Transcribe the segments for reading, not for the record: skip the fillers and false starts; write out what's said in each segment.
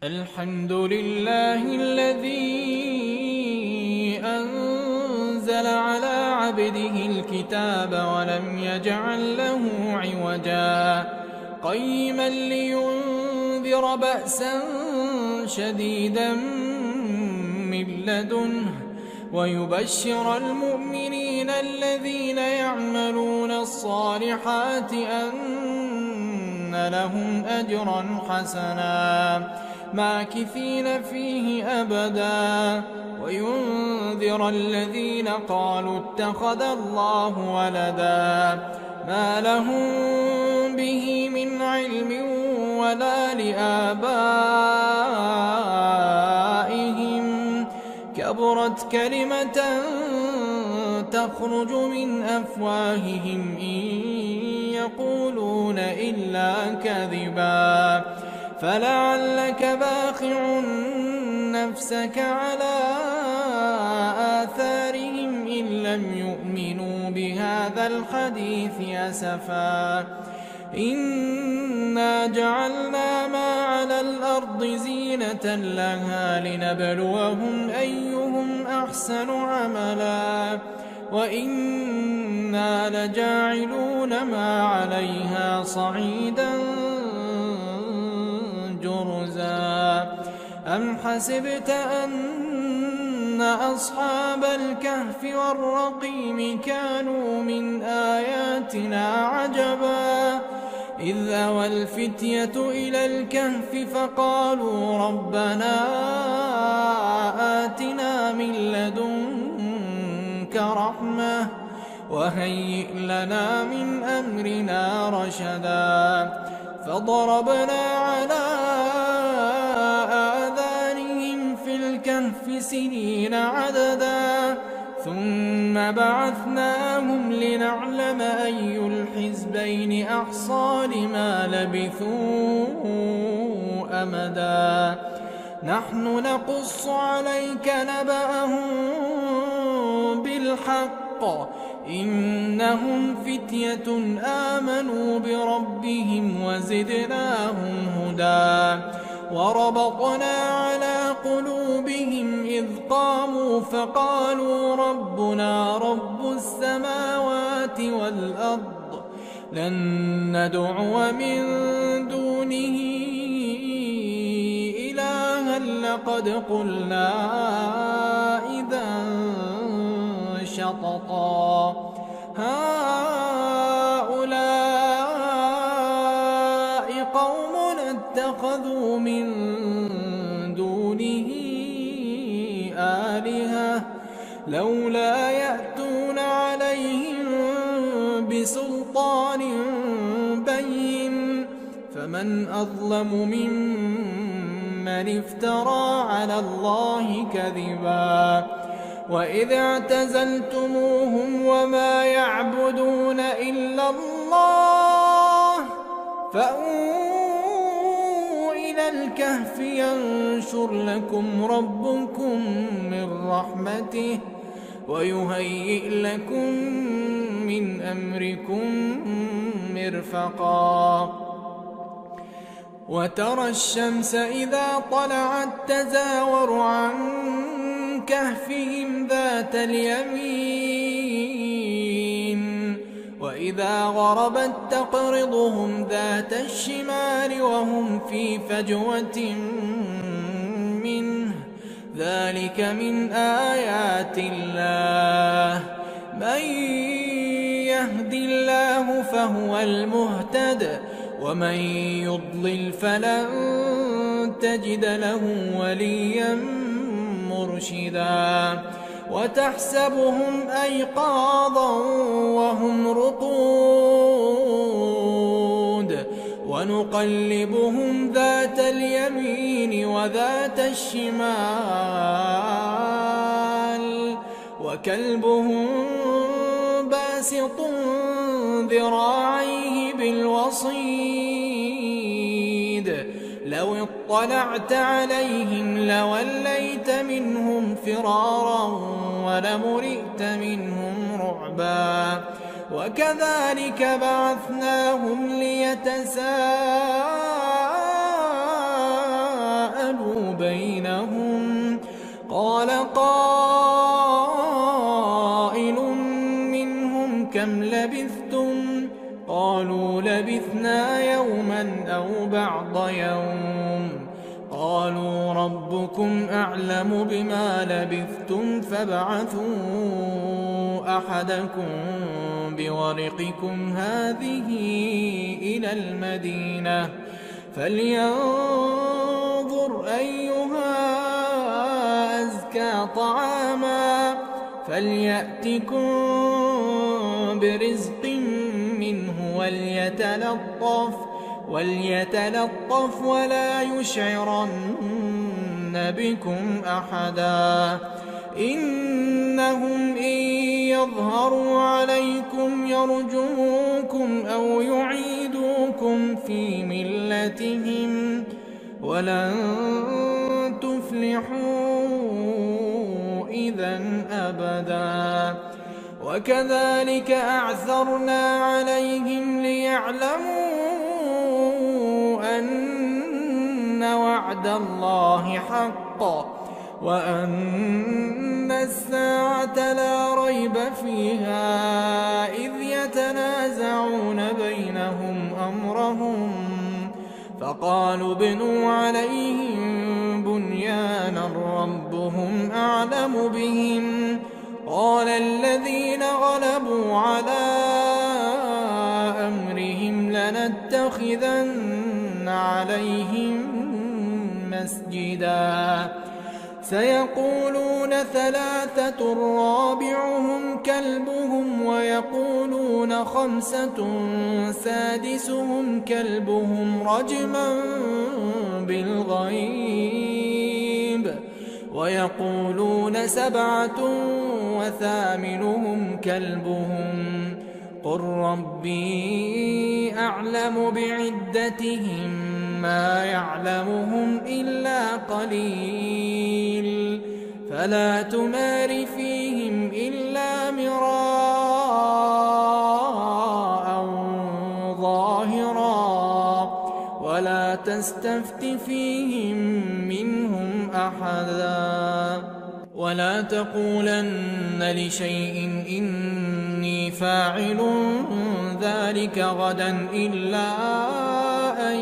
الحمد لله الذي أنزل على عبده الكتاب ولم يجعل له عوجا قيما لينذر بأسا شديدا من لدنه ويبشر المؤمنين الذين يعملون الصالحات أن لهم أجرا حسنا ماكثين فيه أبدا وينذر الذين قالوا اتخذ الله ولدا ما لهم به من علم ولا لآبائهم كبرت كلمة تخرج من أفواههم إن يقولون إلا كذبا فلعلك باخع نفسك على آثارهم إن لم يؤمنوا بهذا الحديث أسفا إنا جعلنا ما على الأرض زينة لها لنبلوهم أيهم أحسن عملا وإنا لجاعلون ما عليها صعيدا جرزا أم حسبت أن أصحاب الكهف والرقيم كانوا من آياتنا عجبا إذ أوى الفتية إلى الكهف فقالوا ربنا آتنا من لدنك رحمة وهيئ لنا من أمرنا رشدا فضربنا على آذانهم في الكهف سنين عددا ثم بعثناهم لنعلم أي الحزبين أحصى لما لبثوا أمدا نحن نقص عليك نبأهم بالحق إنهم فتية آمنوا بربهم وزدناهم هدى وربطنا على قلوبهم إذ قاموا فقالوا ربنا رب السماوات والأرض لن ندعو من دونه إلها لقد قلنا إذا شططا هؤلاء قوم اتخذوا من دونه آلهة لولا يأتون عليهم بسلطان بين فمن أظلم ممن افترى على الله كذبا وإذ اعتزلتموهم وما يعبدون إلا الله فأووا إلى الكهف ينشر لكم ربكم من رحمته ويهيئ لكم من أمركم مرفقا وترى الشمس إذا طلعت تزاور عن كهفهم ذات اليمين وإذا غربت تقرضهم ذات الشمال وهم في فجوة منه ذلك من آيات الله من يهد الله فهو المهتد ومن يضلل فلن تجد له وليا مرشدا وتحسبهم أيقاظا وهم رقود ونقلبهم ذات اليمين وذات الشمال وكلبهم باسط ذراعيه بالوصيد لو اطلعت عليهم لوليت منهم فرارا ولملئت منهم رعبا وكذلك بعثناهم ليتساءلوا بينهم. قال قائل منهم كم لبثتم؟ قالوا لبثنا يوما أو بعض يوم. قالوا ربكم أعلم بما لبثتم فابعثوا أحدكم بورقكم هذه إلى المدينة فلينظر أيها أزكى طعاما فليأتكم برزق منه وليتلطف ولا يشعرن بكم أحدا. إنهم إن يظهروا عليكم يرجموكم أو يعيدوكم في ملتهم ولن تفلحوا إذن أبدا. وكذلك أعثرنا عليهم ليعلموا أن وعد الله حق وأن الساعة لا ريب فيها إذ يتنازعون بينهم أمرهم فقالوا ابنوا عليهم بنيانا ربهم أعلم بهم. قال الذين غلبوا على أمرهم لنتخذن عليهم مسجدا. سيقولون ثلاثة رابعهم كلبهم ويقولون خمسة سادسهم كلبهم رجما بالغيب ويقولون سبعة وثامنهم كلبهم قل ربي أعلم بعدتهم ما يعلمهم إلا قليل فلا تمار فيهم إلا مراء ظاهرا ولا تستفت فيهم منهم أحدا. ولا تقولن لشيء إني فاعل ذلك غدا إلا أن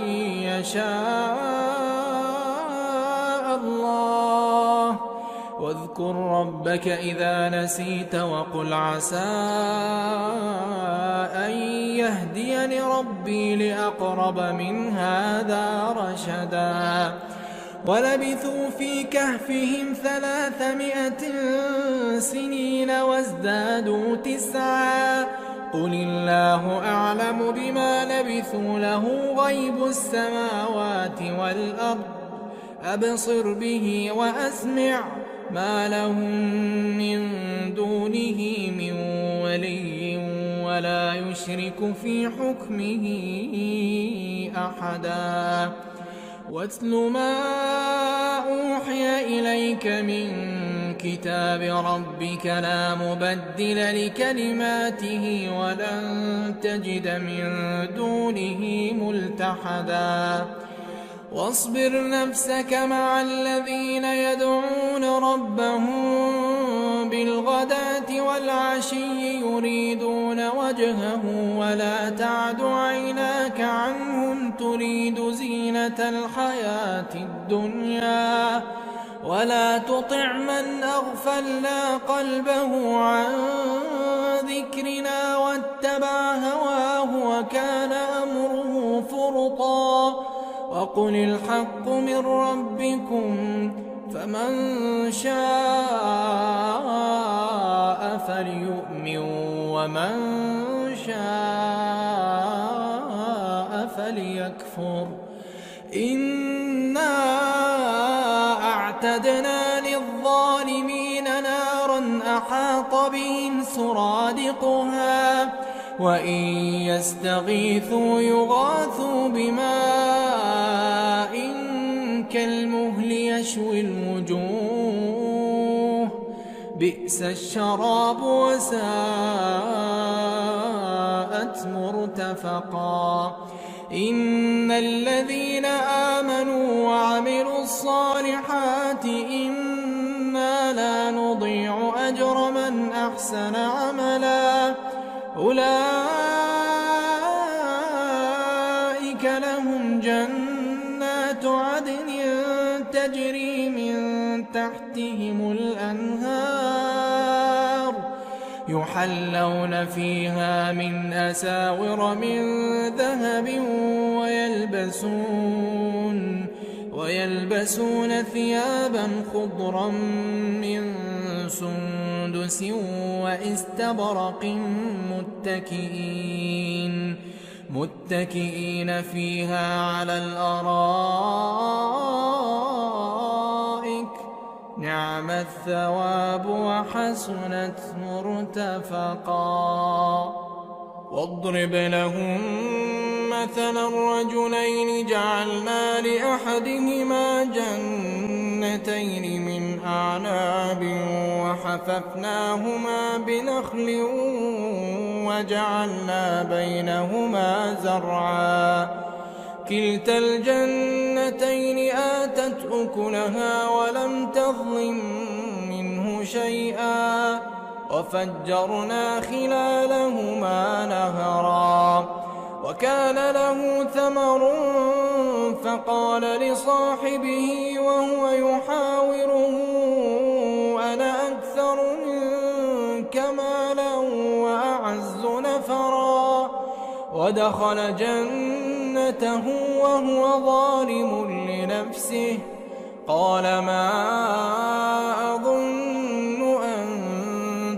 يشاء الله. واذكر ربك إذا نسيت وقل عسى أن يهديني ربي لأقرب من هذا رشدا. ولبثوا في كهفهم 300 سنين وازدادوا 9 قل الله أعلم بما لبثوا له غيب السماوات والأرض أبصر به وأسمع ما لهم من دونه من ولي ولا يشرك في حكمه أحدا. واتل ما أوحي إليك من كتاب ربك لا مبدل لكلماته ولن تجد من دونه ملتحدا. واصبر نفسك مع الذين يدعون ربهم بالغداة والعشي يريدون وجهه ولا تعد عيناك عنهم تريد زينة الحياة الدنيا ولا تطع من أغفلنا قلبه عن ذكرنا واتبع هواه وكان أمره فرطا. وقل الحق من ربكم فمن شاء فليؤمن ومن شاء فليكفر. إنا أعتدنا للظالمين نارا أحاط بهم سرادقها وإن يستغيثوا يغاثوا بماء كالمهل يشوي الوجوه بئس الشراب وساءت مرتفقا. إن الذين آمنوا وعملوا الصالحات إنا لا نضيع أجر من أحسن عملا أولئك لهم جنات عدن تجري من تحتهم الأنهار يحلون فيها من أساور من ذهب ويلبسون ثيابا خضرا من سندس واستبرق متكئين فيها على الأرائك نعم الثواب وحسنت مرتفقا واضرب لهم مثلا الرجلين جعلنا لأحدهما جنتين من أعناب وحففناهما بنخل وجعلنا بينهما زرعا كلتا الجنتين آتت أكلها ولم تظلم منه شيئا وفجرنا خلالهما نهرا وكان له ثمر فقال لصاحبه وهو يحاوره أنا أكثر منك مالا وأعز نفرا ودخل جنته وهو ظالم لنفسه قال ما أظن أن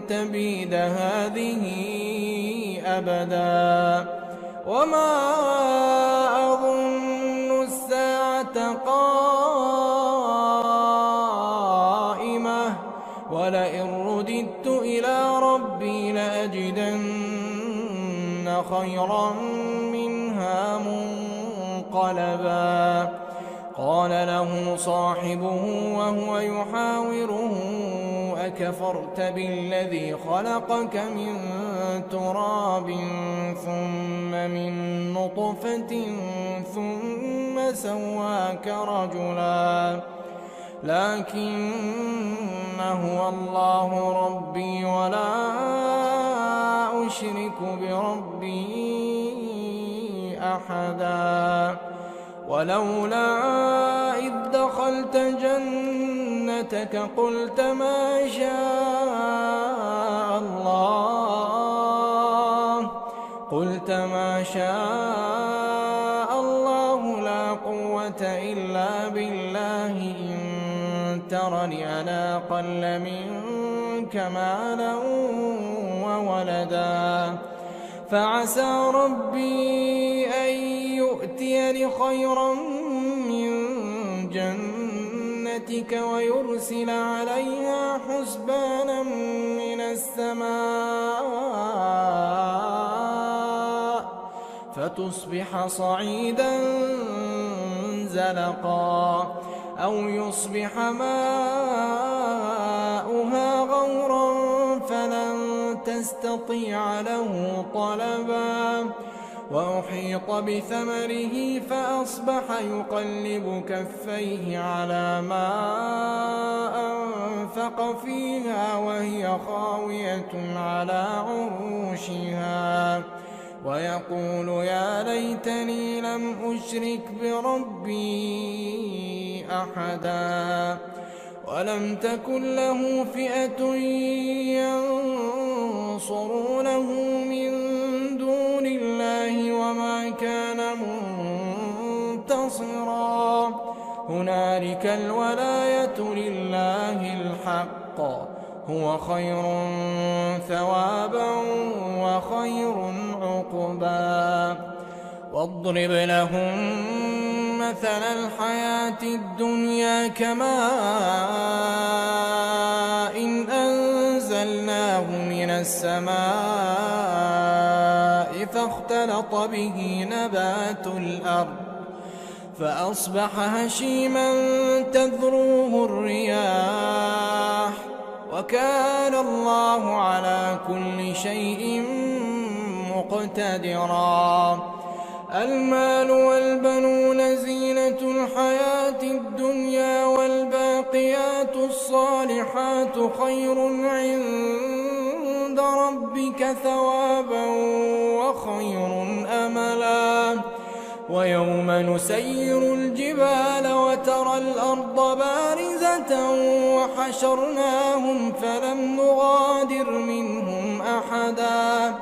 تبيد هذه أبدا وما أظن الساعة قائمة ولئن رددت إلى ربي لأجدن خيرا منها منقلبا قال له صاحبه وهو يحاوره أكفرت بالذي خلقك من تراب ثم من نطفة ثم سواك رجلا لكن هو الله ربي ولا أشرك بربي أحدا ولولا إذ دخلت جنتك قلت ما شاء الله لا قوة إلا بالله إن ترني أنا أقل منك مالا وولدا فعسى ربي أن يؤتيني خيرا من جنتك ويرسل عليها حسبانا من السماء فتصبح صعيدا زلقا أو يصبح ماؤها غورا فلن تستطيع له طلبا وأحيط بثمره فأصبح يقلب كفيه على ما أنفق فيها وهي خاوية على عروشها ويقول يا ليتني لم أشرك بربي أحدا ولم تكن له فئة ينصرونه من دون الله وما كان منتصرا هنالك الولاية لله الحق هو خير ثوابا وخير عقبا واضرب لهم مثل الحياة الدنيا كماء إن أنزلناه من السماء فاختلط به نبات الأرض فأصبح هشيما تذروه الرياح وكان الله على كل شيء مقتدرا المال والبنون زينة الحياة الدنيا والباقيات الصالحات خير عند ربك ثوابا وخير أملا ويوم نسير الجبال وترى الأرض بارزة وحشرناهم فلم نغادر منهم أحدا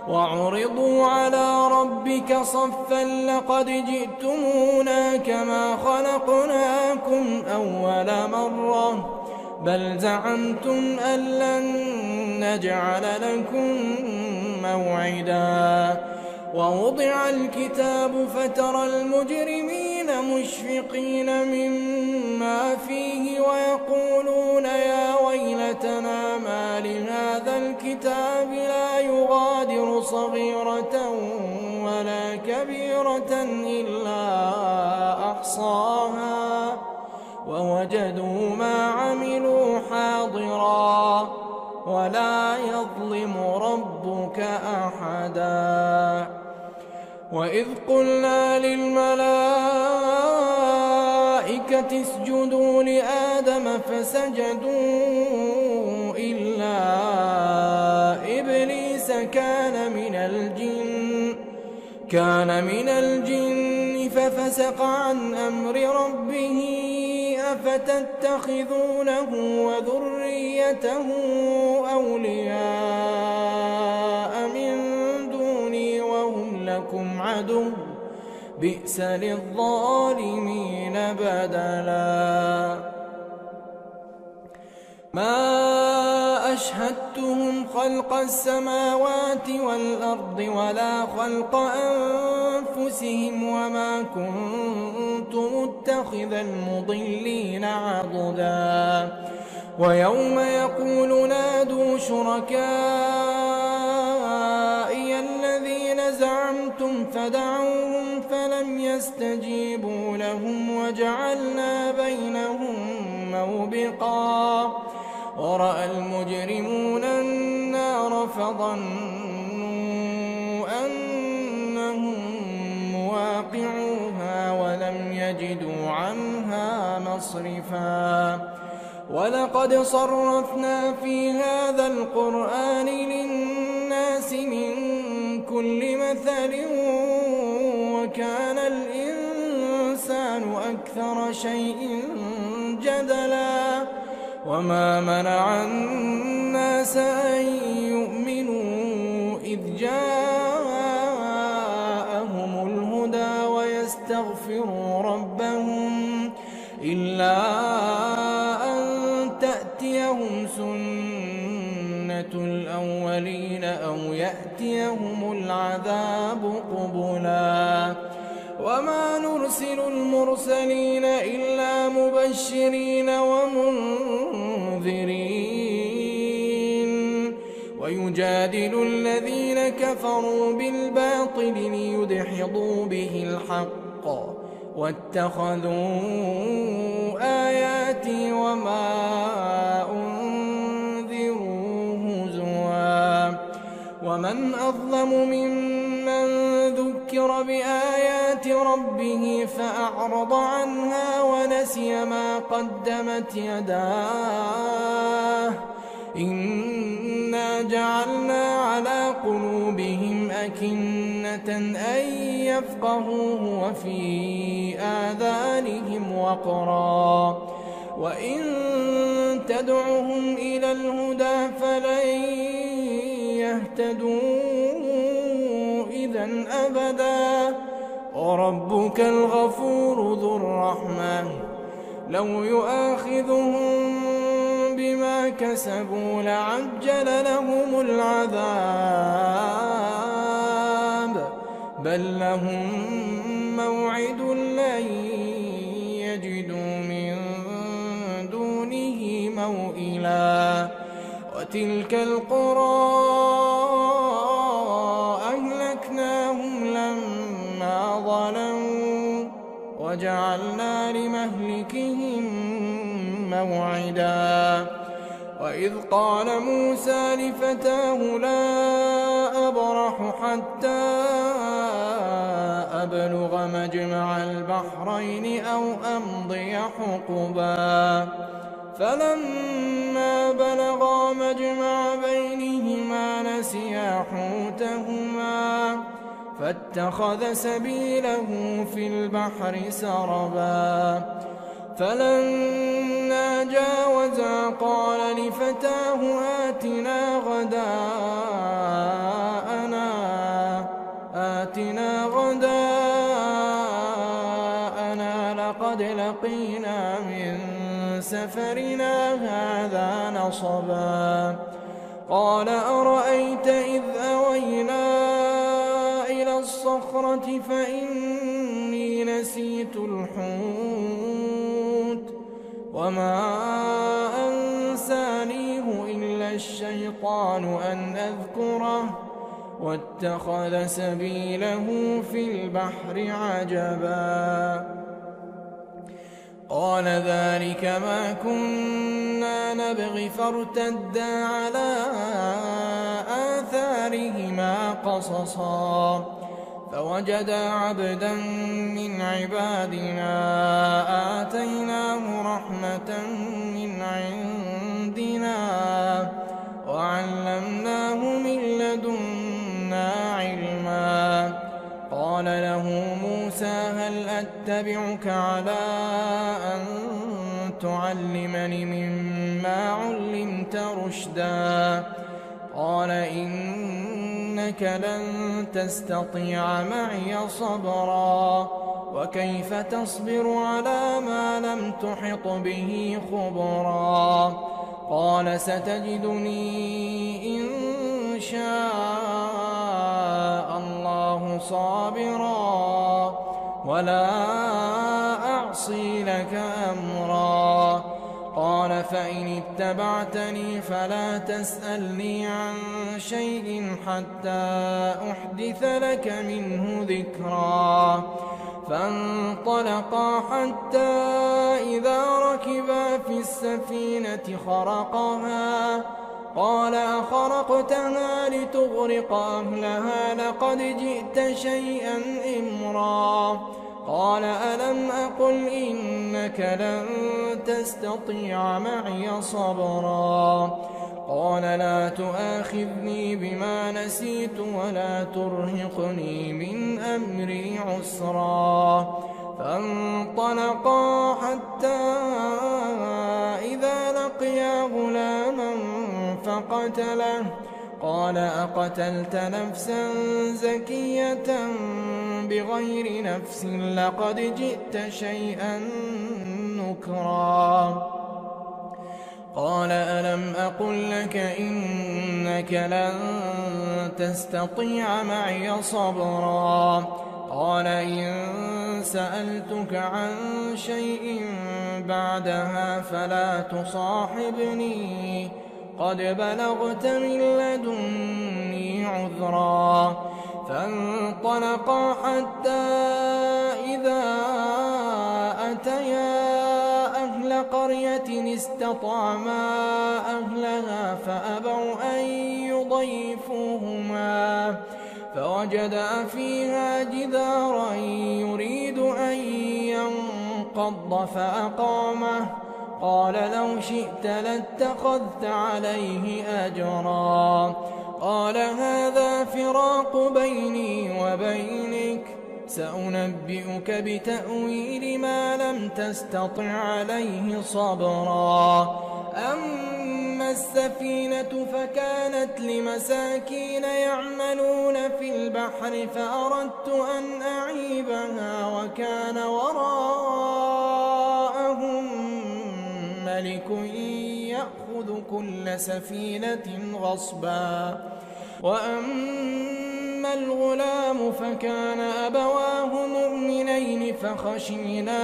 وعرضوا على ربك صفا لقد جئتمونا كما خلقناكم أول مرة بل زعمتم أن لن نجعل لكم موعدا ووضع الكتاب فترى المجرمين مشفقين مما فيه ويقولون يا ويلتنا ما لهذا الكتاب لا يغادر صغيرة ولا كبيرة إلا أحصاها ووجدوا ما عملوا حاضرا ولا يظلم ربك أحدا وإذ قلنا للملائكة اسجدوا لآدم فسجدوا إلا إبليس كان من الجن ففسق عن أمر ربه أفتتخذونه وذريته أولياء من دوني وهم لكم عدو بئس للظالمين بدلا ما أشهدتهم خلق السماوات والأرض ولا خلق أنفسهم وما كنت متخذ المضلين عضدا ويوم يقول نادوا شركائي الذين زعمتم فدعوهم فلم يستجيبوا لهم وجعلنا بينهم موبقا ورأى المجرمون النار فظنوا أنهم مواقعوها ولم يجدوا عنها مصرفا ولقد صرفنا في هذا القرآن للناس من كل مثل وكان الإنسان أكثر شيء جدلا وما منع الناس أن يؤمنوا إذ جاءهم الهدى ويستغفروا ربهم إلا أن تأتيهم سنة الأولين أو يأتيهم العذاب قبلا وما نرسل المرسلين إلا مبشرين ومنذرين ويجادل الذين كفروا بالباطل ليدحضوا به الحق واتخذوا آياتي وما أنذروا هزوا ومن أظلم ممن ذكر بآيات ربه فأعرض عنها ونسي ما قدمت يداه إنا جعلنا على قلوبهم أكنة أن يفقهوه وفي آذانهم وقرا وإن تدعهم إلى الهدى فلن يهتدوا إذا أبدا وربك الغفور ذو الرحمة لو يؤاخذهم بما كسبوا لعجل لهم العذاب بل لهم موعد لن يجدوا من دونه موئلا وتلك القرى أهلكناهم لما ظلموا وجعلنا لمهلكهم موعدا وإذ قال موسى لفتاه لا أبرح حتى أبلغ مجمع البحرين أو أمضي حقبا فلما بلغا مجمع بينهما نسيا حوتهما فاتخذ سبيله في البحر سربا فلما جاوزا قال لفتاه آتنا غداءنا لقد لقينا من سفرنا هذا نصبا قال أرأيت إذ أوينا إلى الصخرة فإني نسيت الحوت وما أنسانيه إلا الشيطان أن أذكره واتخذ سبيله في البحر عجبا قال ذلك ما كنا نبغي فارتدا على آثارهما قصصا فوجدا عبدا من عبادنا آتيناه رحمة من عندنا وعلمناه من لدنا علما قال له موسى هل أتبعك على أن تعلمني مما علمت رشدا قال إنك لن تستطيع معي صبرا وكيف تصبر على ما لم تحط به خبرا قال ستجدني إن شاء الله صابرا ولا أعصي لك أمرا قال فإن اتبعتني فلا تسألني عن شيء حتى أحدث لك منه ذكرا فانطلقا حتى إذا ركبا في السفينة خرقها قال أخرقتها لتغرق أهلها لقد جئت شيئا إمرا قال ألم أقل إنك لن تستطيع معي صبرا قال لا تؤاخذني بما نسيت ولا ترهقني من أمري عسرا فانطلقا حتى إذا لقيا غلاما فقتله قال أقتلت نفسا زكية بغير نفس لقد جئت شيئا نكرا قال ألم أقل لك إنك لن تستطيع معي صبرا قال إن سألتك عن شيء بعدها فلا تصاحبني قد بلغت من لدني عذرا فانطلقا حتى إذا أتيا أهل قرية استطعما أهلها فأبوا أن يضيفوهما فوجدا فيها جدارا يريد أن ينقض فأقامه قال لو شئت لاتخذت عليه أجرا قال هذا فراق بيني وبينك سأنبئك بتأويل ما لم تستطع عليه صبرا أما السفينة فكانت لمساكين يعملون في البحر فأردت أن أعيبها وكان وراءهم ملك يأخذ كل سفينة غصبا وأما الغلام فكان أبواه مؤمنين فخشينا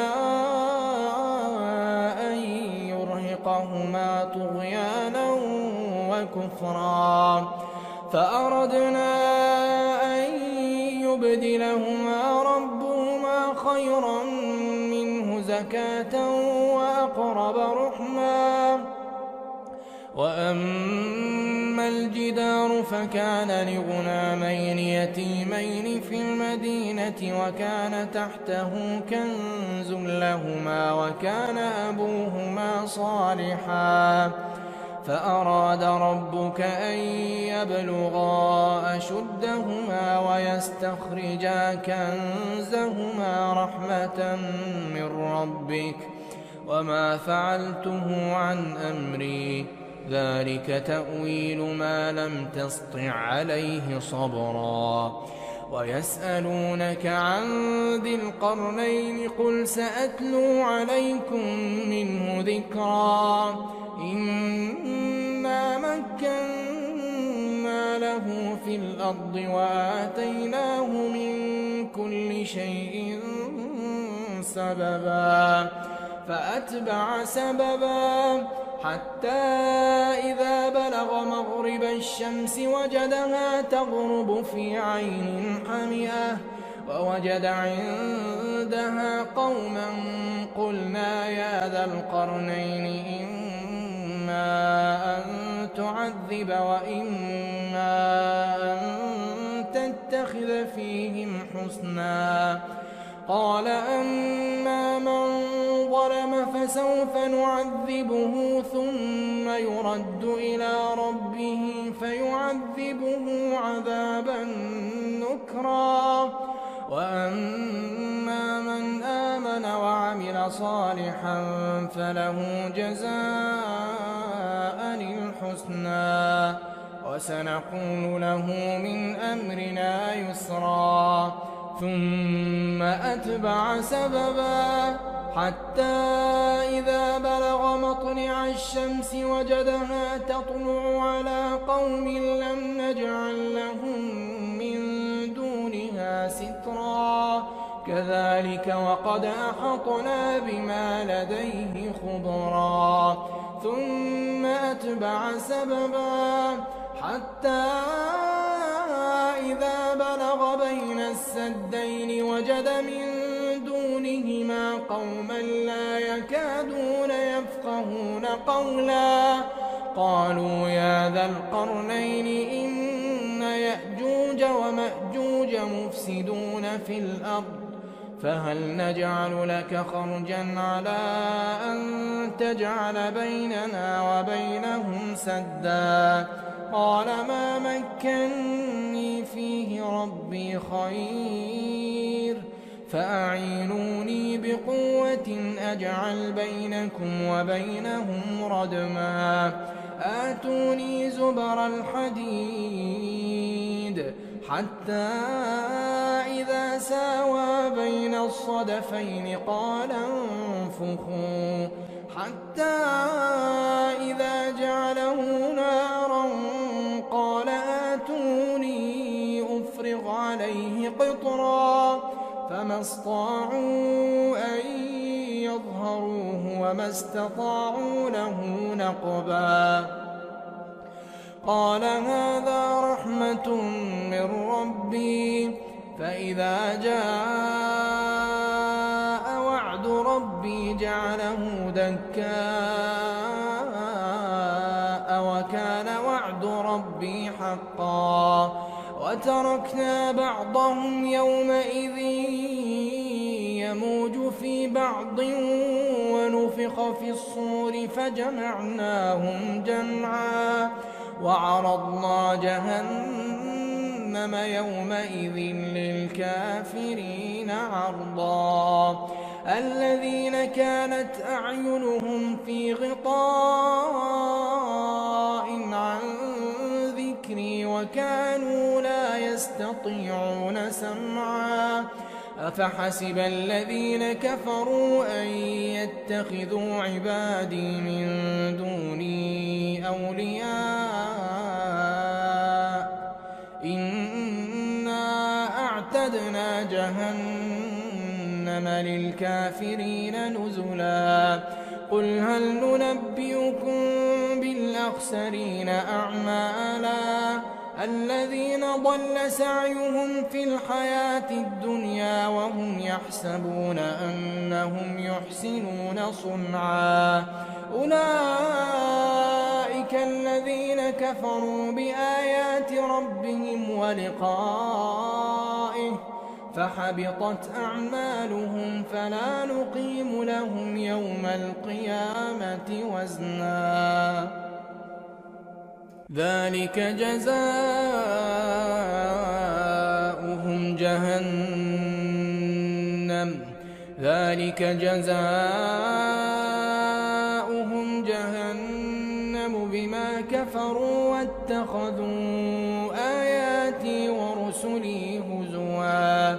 أن يرهقهما طغيانا وكفرا فأردنا أن يبدلهما ربهما خيرا منه زكاة وأقرب رحما وأما الجدار فكان لغلامين يتيمين في المدينة وكان تحته كنز لهما وكان أبوهما صالحا فأراد ربك أن يبلغا أشدهما ويستخرجا كنزهما رحمة من ربك وما فعلته عن أمري ذلك تأويل ما لم تسطع عليه صبرا ويسألونك عن ذي القرنين قل سأتلو عليكم منه ذكرا إنا مكنا له في الأرض وآتيناه من كل شيء سببا فأتبع سببا حتى إذا بلغ مغرب الشمس وجدها تغرب في عين حمئة ووجد عندها قوما قلنا يا ذا القرنين إما أن تعذب وإما أن تتخذ فيهم حسنا قال أما من ظلم فسوف نعذبه ثم يرد إلى ربه فيعذبه عذابا نكرا وأما من آمن وعمل صالحا فله جزاء الحسنى وسنقول له من أمرنا يسرا ثم أتبع سببا حتى إذا بلغ مطلع الشمس وجدها تطلع على قوم لم نجعل لهم من دونها سترا كذلك وقد أحطنا بما لديه خبرا ثم أتبع سببا حتى إذا بلغ بين السدين وجد من دونهما قوما لا يكادون يفقهون قولا قالوا يا ذا القرنين إن يأجوج ومأجوج مفسدون في الأرض فهل نجعل لك خرجا على أن تجعل بيننا وبينهم سدا قال ما مكني فيه ربي خير فأعينوني بقوة أجعل بينكم وبينهم ردما آتوني زبر الحديد حتى إذا ساوى بين الصدفين قال انفخوا حتى إذا جعله نارا قال آتوني أفرغ عليه قطرا فما استطاعوا أن يظهروه وما استطاعوا له نقبا قال هذا رحمة من ربي فإذا جاء وعد ربي جعله دكاء وكان وعد ربي حقا وتركنا بعضهم يومئذ يموج في بعض ونفخ في الصور فجمعناهم جمعا وعرضنا جهنم يومئذ للكافرين عرضا الذين كانت أعينهم في غطاء عن ذكري وكانوا لا يستطيعون سمعا أفحسب الذين كفروا أن يتخذوا عبادي من دوني أولياء إنا أعتدنا جهنم للكافرين نزلا قل هل ننبئكم بالأخسرين أعمالا الذين ضل سعيهم في الحياة الدنيا وهم يحسبون أنهم يحسنون صنعا أولئك الذين كفروا بآيات ربهم ولقائه فحبطت أعمالهم فلا نقيم لهم يوم القيامة وزنا ذلك جزاؤهم جهنم بما كفروا واتخذوا آياتي ورسلي هزوا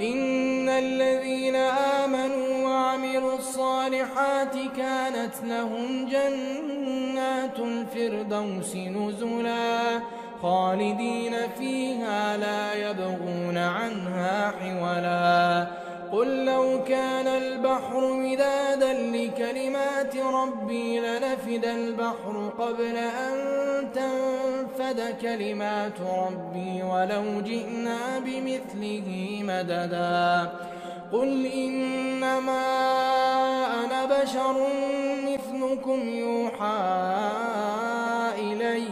إن الذين آمنوا وعملوا الصالحات كانت لهم جنات الفردوس نزلا خالدين فيها لا يبغون عنها حولا قل لو كان البحر مدادا لكلمات ربي لنفد البحر قبل أن تنفد كلمات ربي ولو جئنا بمثله مددا قل إنما أنا بشر مثلكم يوحى إلي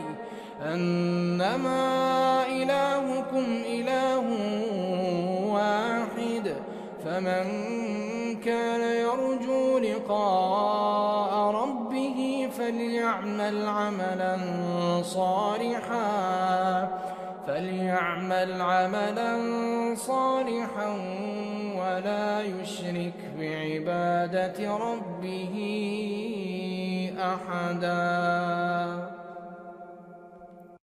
أنما إلهكم إله واحد فمن كان يرجو لقاء ربه فليعمل عملا صالحا ولا يشرك بعبادة ربه أحدا.